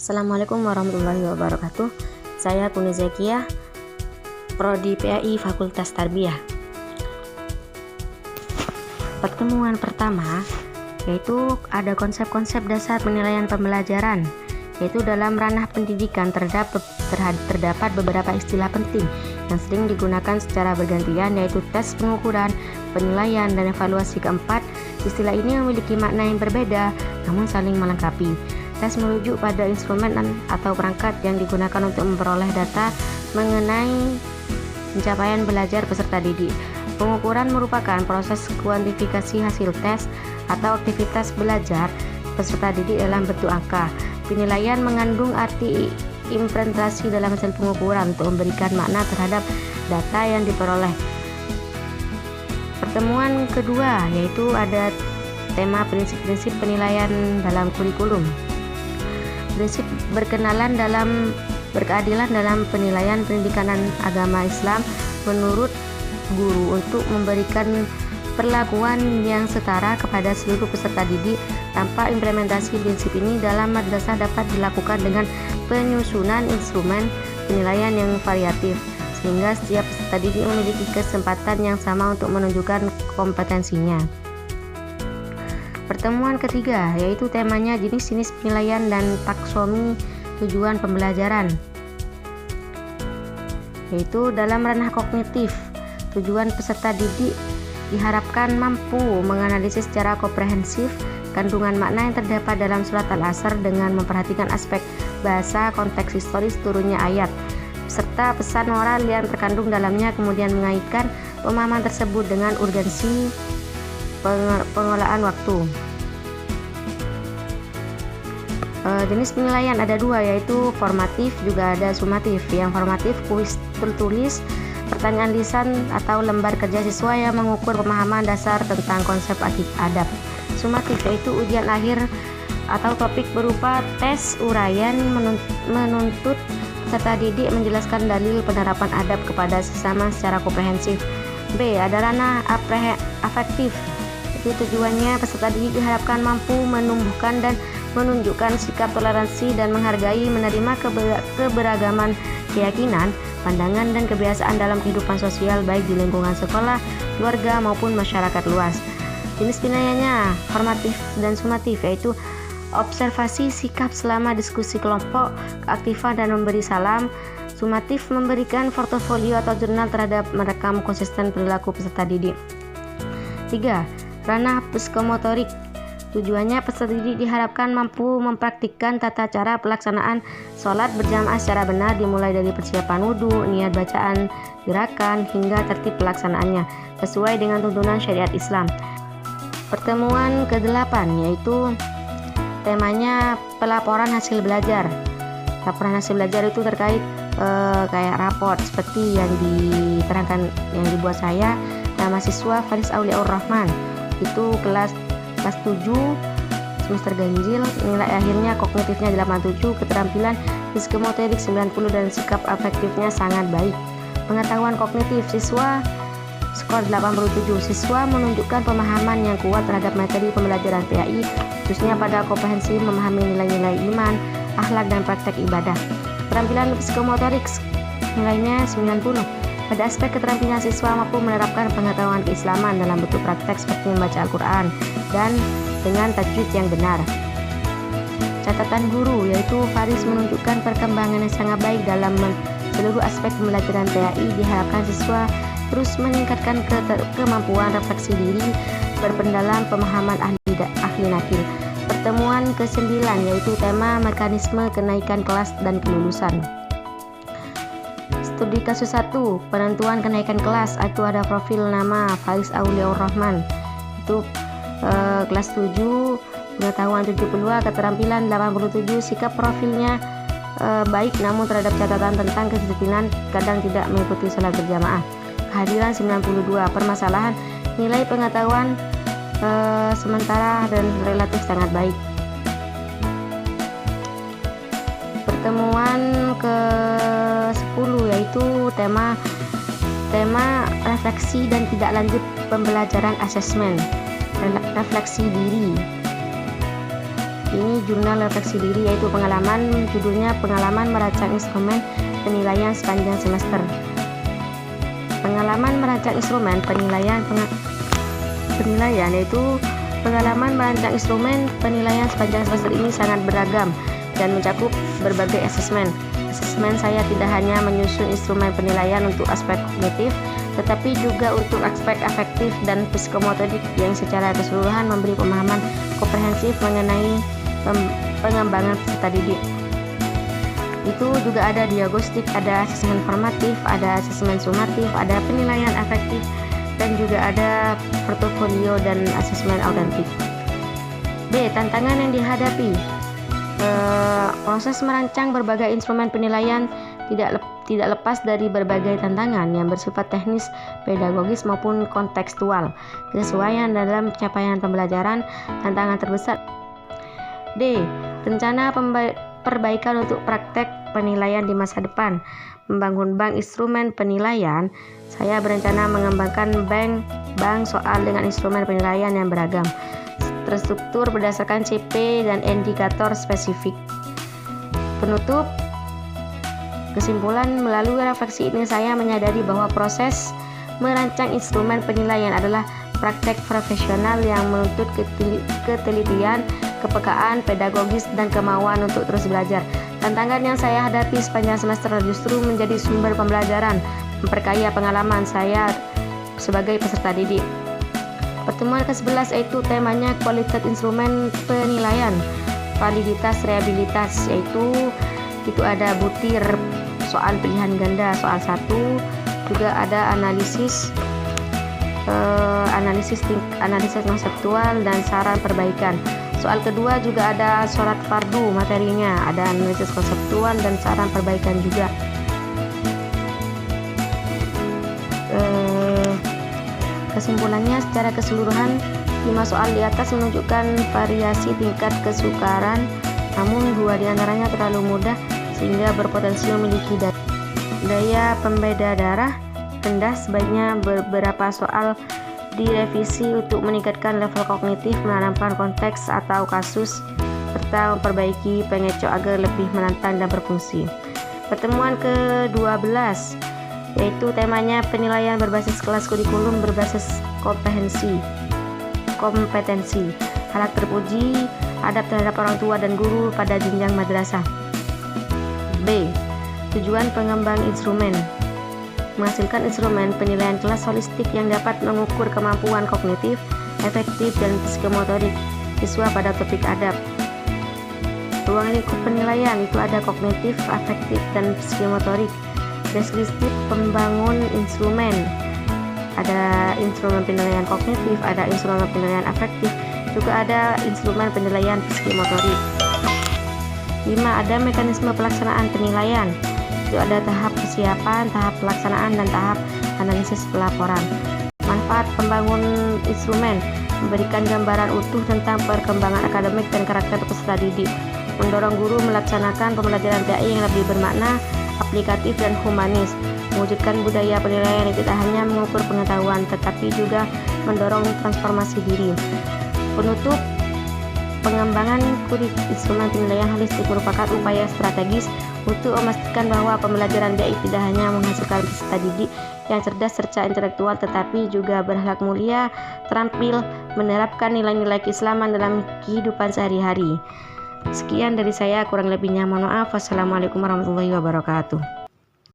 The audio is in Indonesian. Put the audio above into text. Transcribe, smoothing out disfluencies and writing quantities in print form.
Assalamualaikum warahmatullahi wabarakatuh. Saya Kuni Zakiah, Prodi PAI Fakultas Tarbiyah. Pertemuan pertama yaitu ada konsep-konsep dasar penilaian pembelajaran, yaitu dalam ranah pendidikan terdapat beberapa istilah penting yang sering digunakan secara bergantian, yaitu tes, pengukuran, penilaian, dan evaluasi. Keempat, istilah ini memiliki makna yang berbeda namun saling melengkapi. Tes merujuk pada instrumen atau perangkat yang digunakan untuk memperoleh data mengenai pencapaian belajar peserta didik. Pengukuran merupakan proses kuantifikasi hasil tes atau aktivitas belajar peserta didik dalam bentuk angka. Penilaian mengandung arti implementasi dalam hasil pengukuran untuk memberikan makna terhadap data yang diperoleh. Pertemuan kedua yaitu ada tema prinsip-prinsip penilaian dalam kurikulum. Prinsip berkeadilan dalam penilaian pendidikan agama Islam menurut guru untuk memberikan perlakuan yang setara kepada seluruh peserta didik. Tanpa implementasi prinsip ini dalam madrasah dapat dilakukan dengan penyusunan instrumen penilaian yang variatif, sehingga setiap peserta didik memiliki kesempatan yang sama untuk menunjukkan kompetensinya. Pertemuan ketiga yaitu temanya jenis-jenis penilaian dan taksonomi tujuan pembelajaran, yaitu dalam ranah kognitif. Tujuan peserta didik diharapkan mampu menganalisis secara komprehensif kandungan makna yang terdapat dalam surat Al-Asr dengan memperhatikan aspek bahasa, konteks historis turunnya ayat, serta pesan moral yang terkandung dalamnya, kemudian mengaitkan pemahaman tersebut dengan urgensi pengelolaan waktu. Jenis penilaian ada dua, yaitu formatif juga ada sumatif. Yang formatif kuis tertulis, pertanyaan lisan atau lembar kerja siswa yang mengukur pemahaman dasar tentang konsep adab. Sumatif yaitu ujian akhir atau topik berupa tes uraian menuntut peserta didik menjelaskan dalil penerapan adab kepada sesama secara komprehensif. B. Ada ranah afektif. Tujuannya peserta didik diharapkan mampu menumbuhkan dan menunjukkan sikap toleransi dan menghargai menerima keberagaman keyakinan, pandangan, dan kebiasaan dalam kehidupan sosial baik di lingkungan sekolah, keluarga, maupun masyarakat luas. Jenis penilaiannya formatif dan sumatif, yaitu observasi sikap selama diskusi kelompok, keaktifan dan memberi salam. Sumatif memberikan portofolio atau jurnal terhadap merekam konsisten perilaku peserta didik. 3. Ranah psikomotorik. Tujuannya peserta didik diharapkan mampu mempraktikkan tata cara pelaksanaan sholat berjamaah secara benar, dimulai dari persiapan wudhu, niat bacaan, gerakan, hingga tertib pelaksanaannya sesuai dengan tuntunan syariat Islam. Pertemuan ke-8 yaitu temanya pelaporan hasil belajar. Laporan hasil belajar itu terkait kayak raport seperti yang diterangkan yang dibuat saya. Nama siswa Faris Auliaur Rahman, itu kelas 7 semester ganjil, nilai akhirnya kognitifnya 87, keterampilan psikomotorik 90, dan sikap afektifnya sangat baik. Pengetahuan kognitif siswa skor 87. Siswa menunjukkan pemahaman yang kuat terhadap materi pembelajaran PAI, khususnya pada komprehensi memahami nilai-nilai iman, akhlak, dan praktek ibadah. Keterampilan psikomotorik nilainya 90. Pada aspek keterampilan siswa mampu menerapkan pengetahuan keislaman dalam bentuk praktek seperti membaca Al-Quran dan dengan tajwid yang benar. Catatan guru yaitu Faris menunjukkan perkembangan yang sangat baik dalam seluruh aspek pembelajaran PAI. Diharapkan siswa terus meningkatkan kemampuan refleksi diri, berpendalam pemahaman ahli nakil. Pertemuan ke-9 yaitu tema mekanisme kenaikan kelas dan kelulusan. Studi kasus 1, penentuan kenaikan kelas, itu ada profil nama Faris Auliaur Rahman, itu kelas 7, pengetahuan 72, keterampilan 87, sikap profilnya baik namun terhadap catatan tentang kedisiplinan, kadang tidak mengikuti salat berjamaah. Kehadiran 92, permasalahan nilai pengetahuan sementara dan relatif sangat baik. Pertemuan ke-10 yaitu tema refleksi dan tidak lanjut pembelajaran asesmen, refleksi diri. Ini jurnal refleksi diri, yaitu judulnya pengalaman merancang instrumen penilaian sepanjang semester. Pengalaman merancang instrumen penilaian yaitu pengalaman merancang instrumen penilaian sepanjang semester ini sangat beragam dan mencakup berbagai asesmen. Asesmen saya tidak hanya menyusun instrumen penilaian untuk aspek kognitif, tetapi juga untuk aspek afektif dan psikomotorik yang secara keseluruhan memberi pemahaman komprehensif mengenai pengembangan peserta didik. Itu juga ada diagnostik, ada asesmen formatif, ada asesmen sumatif, ada penilaian afektif, dan juga ada portofolio dan asesmen autentik. B. Tantangan yang dihadapi. Proses merancang berbagai instrumen penilaian tidak lepas dari berbagai tantangan yang bersifat teknis, pedagogis maupun kontekstual. Kesesuaian dalam pencapaian pembelajaran, tantangan terbesar. D. Rencana perbaikan untuk praktek penilaian di masa depan. Membangun bank instrumen penilaian, saya berencana mengembangkan bank soal dengan instrumen penilaian yang beragam, terstruktur berdasarkan CP dan indikator spesifik. Penutup, kesimpulan, melalui refleksi ini saya menyadari bahwa proses merancang instrumen penilaian adalah praktek profesional yang menuntut ketelitian, kepekaan, pedagogis, dan kemauan untuk terus belajar. Tantangan yang saya hadapi sepanjang semester justru menjadi sumber pembelajaran, memperkaya pengalaman saya sebagai peserta didik. Pertemuan ke-11 yaitu temanya kualitas instrumen penilaian, validitas, reliabilitas, yaitu itu ada butir soal pilihan ganda soal 1, juga ada analisis konseptual dan saran perbaikan. Soal kedua juga ada syarat fardu materinya, ada analisis konseptual dan saran perbaikan juga. Kesimpulannya, secara keseluruhan 5 soal di atas menunjukkan variasi tingkat kesukaran, namun 2 diantaranya terlalu mudah sehingga berpotensi memiliki daya pembeda darah rendah. Sebaiknya beberapa soal direvisi untuk meningkatkan level kognitif, menanamkan konteks atau kasus, serta memperbaiki pengecoh agar lebih menantang dan berfungsi. Pertemuan ke-12 yaitu temanya penilaian berbasis kelas kurikulum berbasis kompetensi, hal terpuji, adab terhadap orang tua dan guru pada jenjang madrasah. B. Tujuan pengembang instrumen, menghasilkan instrumen penilaian kelas holistik yang dapat mengukur kemampuan kognitif, efektif, dan psikomotorik siswa pada topik adab. Ruang lingkup penilaian itu ada kognitif, afektif, dan psikomotorik. Deskriptif pembangun instrumen, ada instrumen penilaian kognitif, ada instrumen penilaian afektif, juga ada instrumen penilaian psikomotorik. 5. Ada mekanisme pelaksanaan penilaian, itu ada tahap persiapan, tahap pelaksanaan, dan tahap analisis pelaporan. Manfaat pembangun instrumen, memberikan gambaran utuh tentang perkembangan akademik dan karakter peserta didik, mendorong guru melaksanakan pembelajaran PAI yang lebih bermakna, aplikatif, dan humanis, mewujudkan budaya penilaian yang tidak hanya mengukur pengetahuan tetapi juga mendorong transformasi diri. Penutup, pengembangan instrumen penilaian holistik merupakan upaya strategis untuk memastikan bahwa pembelajaran BI tidak hanya menghasilkan peserta didik yang cerdas serta intelektual, tetapi juga berakhlak mulia, terampil, menerapkan nilai-nilai keislaman dalam kehidupan sehari-hari. Sekian dari saya, kurang lebihnya mohon maaf. Wassalamualaikum warahmatullahi wabarakatuh.